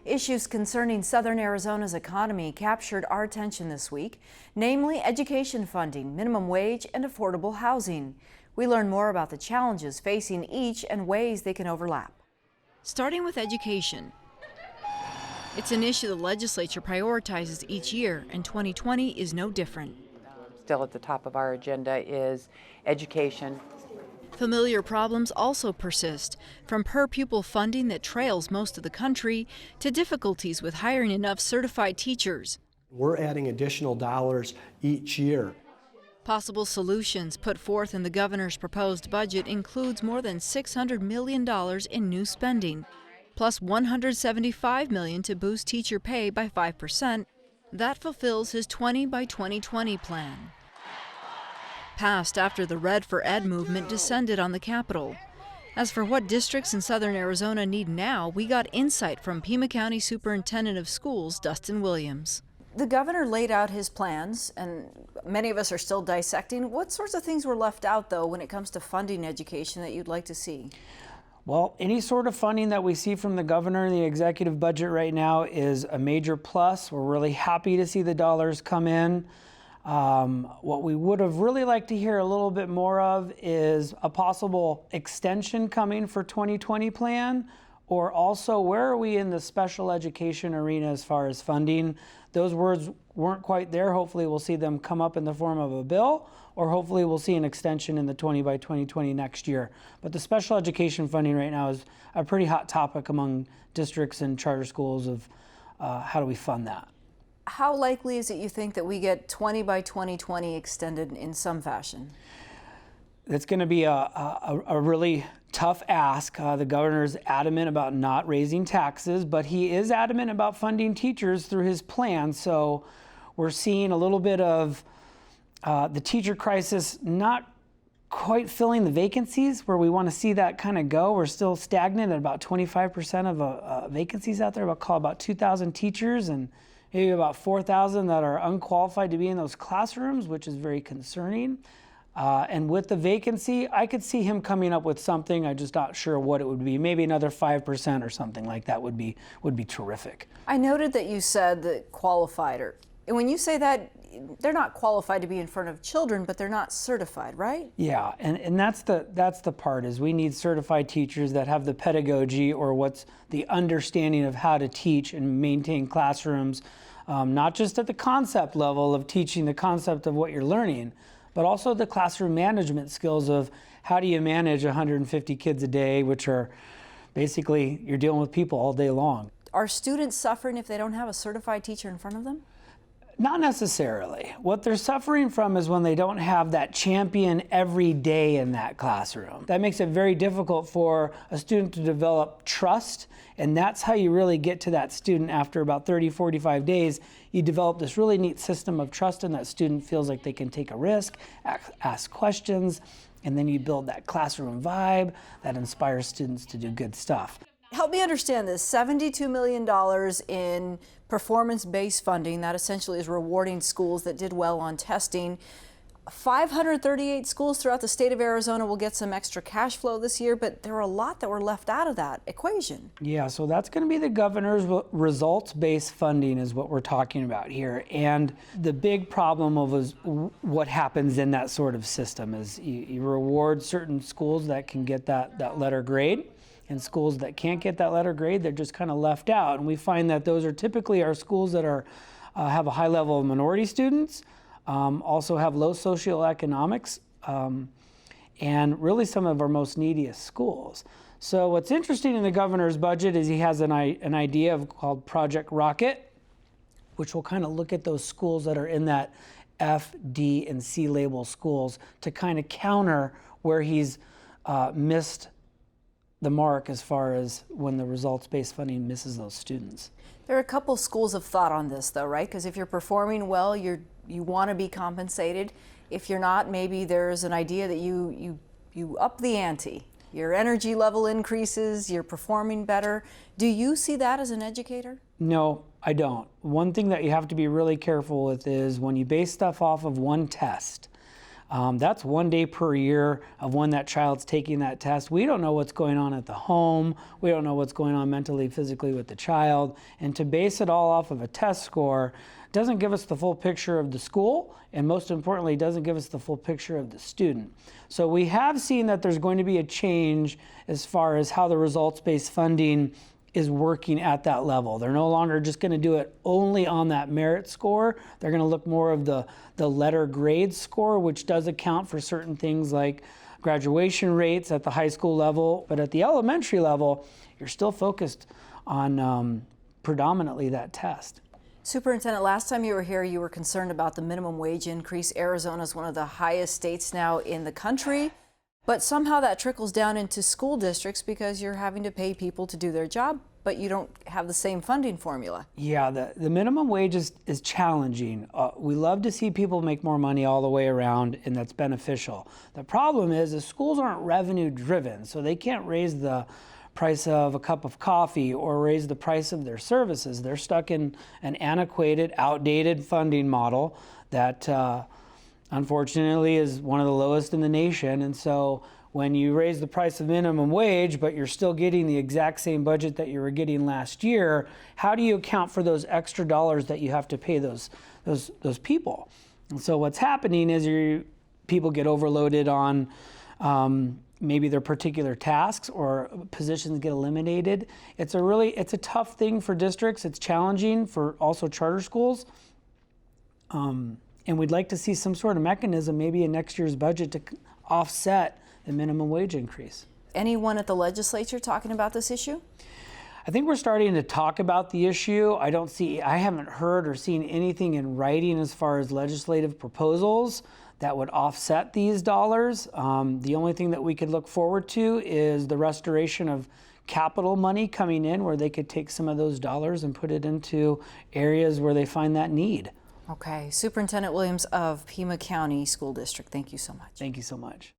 Issues concerning Southern Arizona's economy captured our attention this week, namely education funding, minimum wage, and affordable housing. We learn more about the challenges facing each and ways they can overlap. Starting with education. It's an issue the legislature prioritizes each year, and 2020 is no different. Still at the top of our agenda is education. Familiar problems also persist, from per-pupil funding that trails most of the country to difficulties with hiring enough certified teachers. We're adding additional dollars each year. Possible solutions put forth in the governor's proposed budget includes more than $600 million in new spending, plus $175 million to boost teacher pay by 5%. That fulfills his 20 by 2020 plan. Passed after the Red for Ed movement descended on the Capitol. As for what districts in Southern Arizona need now, we got insight from Pima County Superintendent of Schools, Dustin Williams. The governor laid out his plans, and many of us are still dissecting. What sorts of things were left out, though, when it comes to funding education that you'd like to see? Well, any sort of funding that we see from the governor in the executive budget right now is a major plus. We're really happy to see the dollars come in. What we would have really liked to hear a little bit more of is a possible extension coming for 2020 plan, or also where are we in the special education arena as far as funding. Those words weren't quite there. Hopefully we'll see them come up in the form of a bill, or hopefully we'll see an extension in the 20 by 2020 next year. But the special education funding right now is a pretty hot topic among districts and charter schools of how do we fund that. How likely is it, you think, that we get 20 by 2020 extended in some fashion? It's going to be a really tough ask. The governor's adamant about not raising taxes, but he is adamant about funding teachers through his plan. So we're seeing a little bit of the teacher crisis not quite filling the vacancies where we want to see that kind of go. We're still stagnant at about 25% of vacancies out there. I'll call about 2,000 teachers and maybe about 4,000 that are unqualified to be in those classrooms, which is very concerning. And with the vacancy, I could see him coming up with something. I'm just not sure what it would be. Maybe another 5% or something like that would be terrific. I noted that you said that qualified, and when you say that, they're not qualified to be in front of children, but they're not certified, right? Yeah, and that's the part, is we need certified teachers that have the pedagogy, or what's the understanding of how to teach and maintain classrooms, not just at the concept level of teaching the concept of what you're learning, but also the classroom management skills of how do you manage 150 kids a day, which are basically, you're dealing with people all day long. Are students suffering if they don't have a certified teacher in front of them? Not necessarily. What they're suffering from is when they don't have that champion every day in that classroom. That makes it very difficult for a student to develop trust, and that's how you really get to that student after about 30, 45 days. You develop this really neat system of trust, and that student feels like they can take a risk, ask questions, and then you build that classroom vibe that inspires students to do good stuff. Help me understand this. $72 million in performance-based funding that essentially is rewarding schools that did well on testing. 538 schools throughout the state of Arizona will get some extra cash flow this year, but there are a lot that were left out of that equation. Yeah, so that's going to be the governor's results-based funding is what we're talking about here. And the big problem of what happens in that sort of system is you reward certain schools that can get that letter grade, and schools that can't get that letter grade, they're just kind of left out. And we find that those are typically our schools that are have a high level of minority students, also have low socioeconomics, and really some of our most neediest schools. So what's interesting in the governor's budget is he has an idea called Project Rocket, which will kind of look at those schools that are in that F, D, and C label schools to kind of counter where he's missed the mark as far as when the results-based funding misses those students. There are a couple schools of thought on this, though, right? Because if you're performing well, you want to be compensated. If you're not, maybe there's an idea that you up the ante. Your energy level increases, you're performing better. Do you see that as an educator? No, I don't. One thing that you have to be really careful with is when you base stuff off of one test, That's 1 day per year of when that child's taking that test. We don't know what's going on at the home. We don't know what's going on mentally, physically with the child. And to base it all off of a test score doesn't give us the full picture of the school, and most importantly, doesn't give us the full picture of the student. So we have seen that there's going to be a change as far as how the results-based funding is working at that level. They're no longer just going to do it only on that merit score. They're going to look more of the letter grade score, which does account for certain things like graduation rates at the high school level. But at the elementary level, you're still focused on predominantly that test. Superintendent, last time you were here, you were concerned about the minimum wage increase. Arizona is one of the highest states now in the country, but somehow that trickles down into school districts because you're having to pay people to do their job, but you don't have the same funding formula. Yeah, the minimum wage is challenging. We love to see people make more money all the way around, and that's beneficial. The problem is the schools aren't revenue driven, so they can't raise the price of a cup of coffee or raise the price of their services. They're stuck in an antiquated, outdated funding model that unfortunately is one of the lowest in the nation. And so when you raise the price of minimum wage, but you're still getting the exact same budget that you were getting last year, how do you account for those extra dollars that you have to pay those people? And so what's happening is people get overloaded on maybe their particular tasks, or positions get eliminated. It's a tough thing for districts. It's challenging for also charter schools. And we'd like to see some sort of mechanism, maybe in next year's budget, to offset the minimum wage increase. Anyone at the legislature talking about this issue? I think we're starting to talk about the issue. I haven't heard or seen anything in writing as far as legislative proposals that would offset these dollars. The only thing that we could look forward to is the restoration of capital money coming in, where they could take some of those dollars and put it into areas where they find that need. Okay, Superintendent Williams of Pima County School District, thank you so much. Thank you so much.